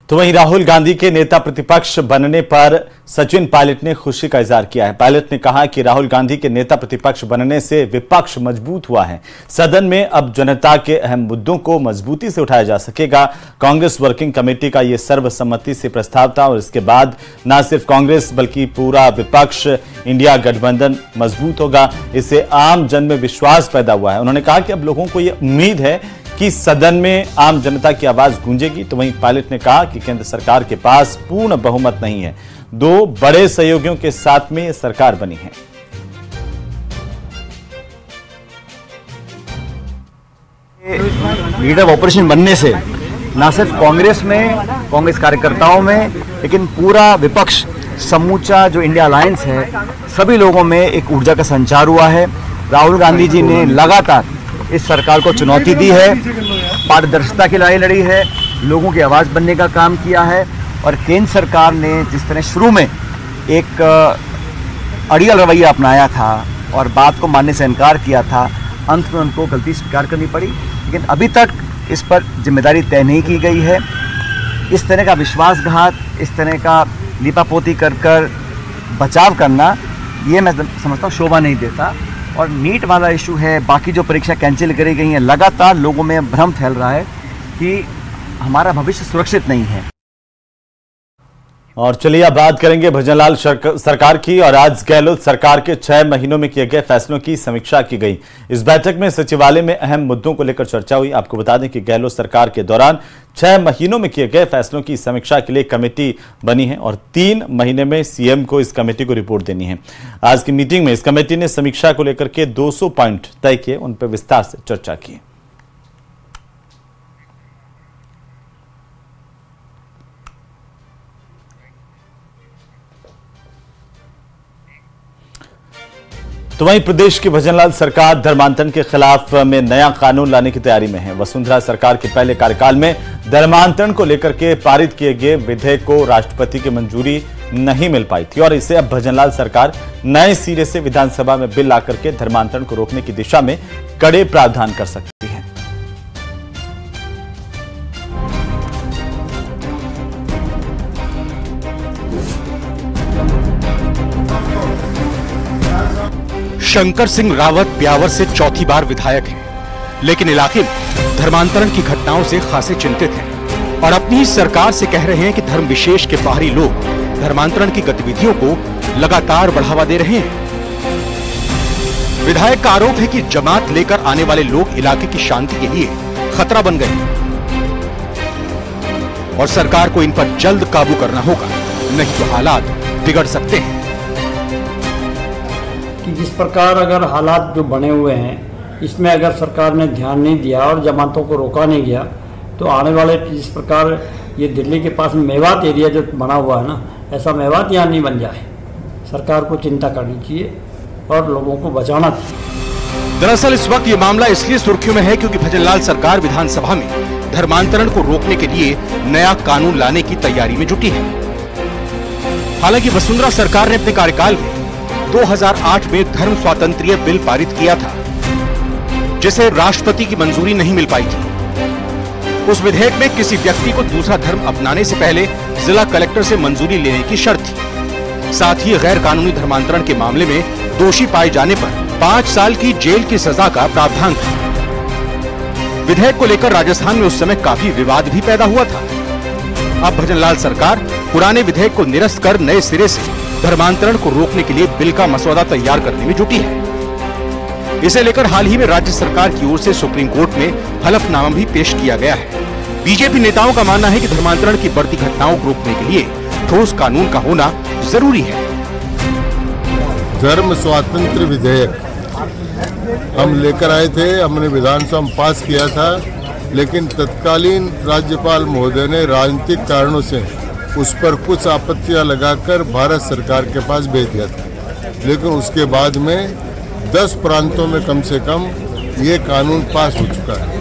तो वहीं राहुल गांधी के नेता प्रतिपक्ष बनने पर सचिन पायलट ने खुशी का इजहार किया है। पायलट ने कहा कि राहुल गांधी के नेता प्रतिपक्ष बनने से विपक्ष मजबूत हुआ है। सदन में अब जनता के अहम मुद्दों को मजबूती से उठाया जा सकेगा। कांग्रेस वर्किंग कमेटी का ये सर्वसम्मति से प्रस्ताव था और इसके बाद न सिर्फ कांग्रेस बल्कि पूरा विपक्ष इंडिया गठबंधन मजबूत होगा। इससे आम जन में विश्वास पैदा हुआ है। उन्होंने कहा कि अब लोगों को यह उम्मीद है कि सदन में आम जनता की आवाज गूंजेगी। तो वहीं पायलट ने कहा कि केंद्र सरकार के पास पूर्ण बहुमत नहीं है। दो बड़े सहयोगियों के साथ में यह सरकार बनी है। लीडर ऑफ ऑपोजिशन बनने से न सिर्फ कांग्रेस में, कांग्रेस कार्यकर्ताओं में, लेकिन पूरा विपक्ष, समूचा जो इंडिया अलायंस है, सभी लोगों में एक ऊर्जा का संचार हुआ है। राहुल गांधी जी ने लगातार इस सरकार को चुनौती दी है, पारदर्शिता की लड़ाई लड़ी है, लोगों की आवाज़ बनने का काम किया है। और केंद्र सरकार ने जिस तरह शुरू में एक अड़ियल रवैया अपनाया था और बात को मानने से इनकार किया था, अंत में उनको गलती स्वीकार करनी पड़ी। लेकिन अभी तक इस पर जिम्मेदारी तय नहीं की गई है। इस तरह का विश्वासघात, इस तरह का लीपापोती कर बचाव करना, ये मैं समझता हूँ शोभा नहीं देता। और नीट वाला इशू है, बाकी जो परीक्षा कैंसिल करी गई हैं, लगातार लोगों में भ्रम फैल रहा है कि हमारा भविष्य सुरक्षित नहीं है। और चलिए अब बात करेंगे भजनलाल सरकार की। और आज गहलोत सरकार के 6 महीनों में किए गए फैसलों की समीक्षा की गई। इस बैठक में सचिवालय में अहम मुद्दों को लेकर चर्चा हुई। आपको बता दें कि गहलोत सरकार के दौरान 6 महीनों में किए गए फैसलों की समीक्षा के लिए कमेटी बनी है और 3 महीने में सीएम को इस कमेटी को रिपोर्ट देनी है। आज की मीटिंग में इस कमेटी ने समीक्षा को लेकर के 200 पॉइंट तय किए, उन पर विस्तार से चर्चा की। तो वहीं प्रदेश की भजनलाल सरकार धर्मांतरण के खिलाफ में नया कानून लाने की तैयारी में है। वसुंधरा सरकार के पहले कार्यकाल में धर्मांतरण को लेकर के पारित किए गए विधेयक को राष्ट्रपति की मंजूरी नहीं मिल पाई थी और इसे अब भजनलाल सरकार नए सिरे से विधानसभा में बिल लाकर के धर्मांतरण को रोकने की दिशा में कड़े प्रावधान कर सकती है। शंकर सिंह रावत ब्यावर से चौथी बार विधायक हैं, लेकिन इलाके में धर्मांतरण की घटनाओं से खासे चिंतित हैं और अपनी सरकार से कह रहे हैं कि धर्म विशेष के बाहरी लोग धर्मांतरण की गतिविधियों को लगातार बढ़ावा दे रहे हैं। विधायक का आरोप है कि जमात लेकर आने वाले लोग इलाके की शांति के लिए खतरा बन गए और सरकार को इन पर जल्द काबू करना होगा, नहीं तो हालात बिगड़ सकते हैं। कि जिस प्रकार अगर हालात जो बने हुए हैं, इसमें अगर सरकार ने ध्यान नहीं दिया और जमातों को रोका नहीं गया, तो आने वाले जिस प्रकार ये दिल्ली के पास मेवात एरिया जो बना हुआ है ना, ऐसा मेवात यहाँ नहीं बन जाए। सरकार को चिंता करनी चाहिए और लोगों को बचाना चाहिए। दरअसल इस वक्त ये मामला इसलिए सुर्खियों में है क्योंकि भजनलाल सरकार विधानसभा में धर्मांतरण को रोकने के लिए नया कानून लाने की तैयारी में जुटी है। हालांकि वसुंधरा सरकार ने अपने कार्यकाल में 2008 में धर्म स्वातंत्र्य बिल पारित किया था, जिसे राष्ट्रपति की मंजूरी नहीं मिल पाई थी। उस विधेयक में किसी व्यक्ति को दूसरा धर्म अपनाने से पहले जिला कलेक्टर से मंजूरी लेने की शर्त थी। साथ ही गैर कानूनी धर्मांतरण के मामले में दोषी पाए जाने पर 5 साल की जेल की सजा का प्रावधान था। विधेयक को लेकर राजस्थान में उस समय काफी विवाद भी पैदा हुआ था। अब भजनलाल सरकार पुराने विधेयक को निरस्त कर नए सिरे से धर्मांतरण को रोकने के लिए बिल का मसौदा तैयार करने में जुटी है। इसे लेकर हाल ही में राज्य सरकार की ओर से सुप्रीम कोर्ट में हलफनामा भी पेश किया गया है। बीजेपी नेताओं का मानना है कि धर्मांतरण की बढ़ती घटनाओं को रोकने के लिए ठोस कानून का होना जरूरी है। धर्म स्वातंत्र विधेयक हम लेकर आए थे, हमने विधानसभा में पास किया था, लेकिन तत्कालीन राज्यपाल महोदय ने राजनीतिक कारणों से उस पर कुछ आपत्तियां लगाकर भारत सरकार के पास भेज दिया था। लेकिन उसके बाद में 10 प्रांतों में कम से कम ये कानून पास हो चुका है।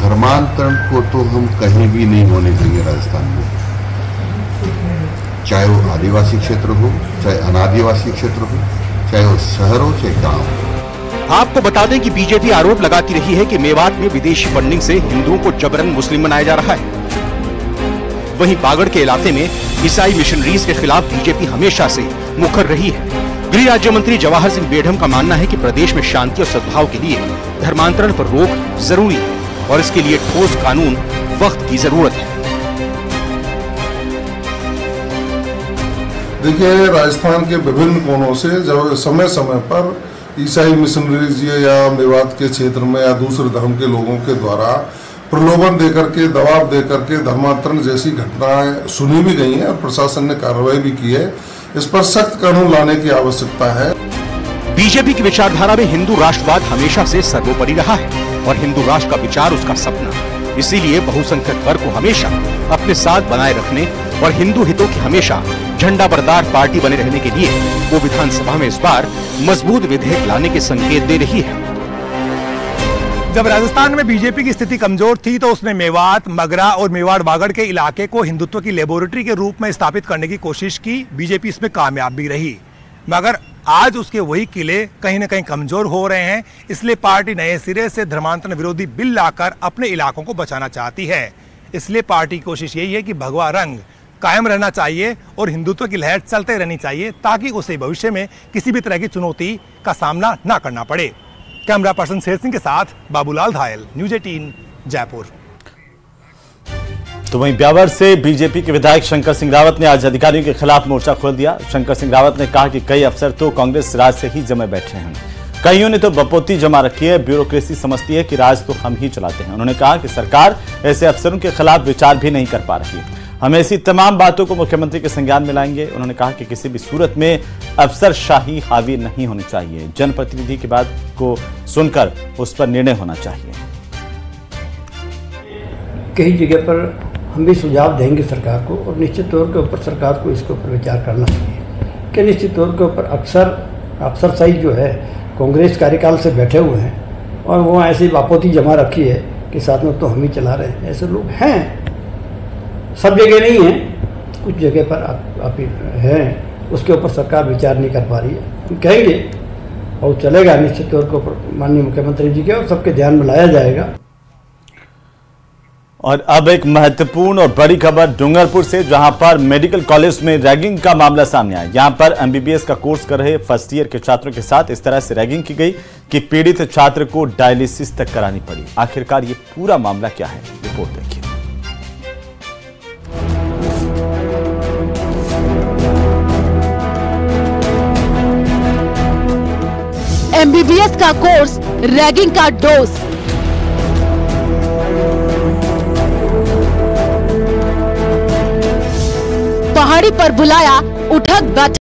धर्मांतरण को तो हम कहीं भी नहीं होने देंगे राजस्थान में, चाहे वो आदिवासी क्षेत्र हो, चाहे अनादिवासी क्षेत्र हो, चाहे वो शहर हो, चाहे गाँव। आपको बता दें कि बीजेपी आरोप लगाती रही है कि मेवात में विदेशी फंडिंग से हिंदुओं को जबरन मुस्लिम बनाया जा रहा है। वहीं बागड़ के इलाके में ईसाई मिशनरीज के खिलाफ बीजेपी हमेशा से मुखर रही है। गृह राज्य मंत्री जवाहर सिंह बेढम का मानना है कि प्रदेश में शांति और सद्भाव के लिए धर्मांतरण पर रोक जरूरी है और इसके लिए ठोस कानून वक्त की जरूरत है। देखिए, राजस्थान के विभिन्न कोनों से जब समय समय पर ईसाई मिशनरीज या मेवात के क्षेत्र में या दूसरे धर्म के लोगों के द्वारा प्रलोभन देकर के, दबाव देकर के धर्मांतरण जैसी घटनाएं सुनी भी गई हैं और प्रशासन ने कार्रवाई भी की है। इस पर सख्त कानून लाने की आवश्यकता है। बीजेपी की विचारधारा में हिंदू राष्ट्रवाद हमेशा से सर्वोपरि रहा है और हिंदू राष्ट्र का विचार उसका सपना। इसीलिए बहुसंख्यक वर्ग को हमेशा अपने साथ बनाए रखने और हिंदू हितों की हमेशा झंडा बरदार पार्टी बने रहने के लिए वो विधानसभा में इस बार मजबूत विधेयक लाने के संकेत दे रही है। जब राजस्थान में बीजेपी की स्थिति कमजोर थी तो उसने मेवात, मगरा और मेवाड़ बागड़ के इलाके को हिंदुत्व की लेबोरेटरी के रूप में स्थापित करने की कोशिश की। बीजेपी इसमें कामयाब भी रही, मगर आज उसके वही किले कहीं न कहीं कमजोर हो रहे हैं। इसलिए पार्टी नए सिरे से धर्मांतरण विरोधी बिल लाकर अपने इलाकों को बचाना चाहती है। इसलिए पार्टी की कोशिश यही है कि भगवा रंग कायम रहना चाहिए और हिंदुत्व की लहर चलते रहनी चाहिए, ताकि उसे भविष्य में किसी भी तरह की चुनौती का सामना ना करना पड़े। कैमरा पर्सन शेर सिंह के साथ बाबूलाल धायल, न्यूज़ 18 जयपुर। तो वहीं ब्यावर से बीजेपी के विधायक शंकर सिंह रावत ने आज अधिकारियों के खिलाफ मोर्चा खोल दिया। शंकर सिंह रावत ने कहा कि कई अफसर तो कांग्रेस राज से ही जमे बैठे हैं, कईयों ने तो बपोती जमा रखी है, ब्यूरोक्रेसी समझती है कि राज तो हम ही चलाते हैं। उन्होंने कहा कि सरकार ऐसे अफसरों के खिलाफ विचार भी नहीं कर पा रही। हम ऐसी तमाम बातों को मुख्यमंत्री के संज्ञान में लाएंगे। उन्होंने कहा कि किसी भी सूरत में अफसरशाही हावी नहीं होनी चाहिए, जनप्रतिनिधि की बात को सुनकर उस पर निर्णय होना चाहिए। कई जगह पर हम भी सुझाव देंगे सरकार को, और निश्चित तौर के ऊपर सरकार को इसके ऊपर विचार करना चाहिए कि निश्चित तौर के ऊपर अफसरशाही जो है कांग्रेस कार्यकाल से बैठे हुए हैं और वो ऐसी बापोती जमा रखी है कि साथ में तो हम ही चला रहे हैं। ऐसे लोग हैं, सब जगह नहीं है, कुछ जगह पर आप हैं, उसके ऊपर सरकार विचार नहीं कर पा रही है। कहेंगे और चलेगा निश्चित तौर के ऊपर माननीय मुख्यमंत्री जी के और सबके ध्यान में लाया जाएगा। और अब एक महत्वपूर्ण और बड़ी खबर डूंगरपुर से, जहां पर मेडिकल कॉलेज में रैगिंग का मामला सामने आया। यहां पर एमबीबीएस का कोर्स कर रहे फर्स्ट ईयर के छात्रों के साथ इस तरह से रैगिंग की गई कि पीड़ित छात्र को डायलिसिस तक करानी पड़ी। आखिरकार ये पूरा मामला क्या है, रिपोर्ट देखिए। एमबीबीएस का कोर्स, रैगिंग का डोज। पहाड़ी पर बुलाया, उठक बैठक।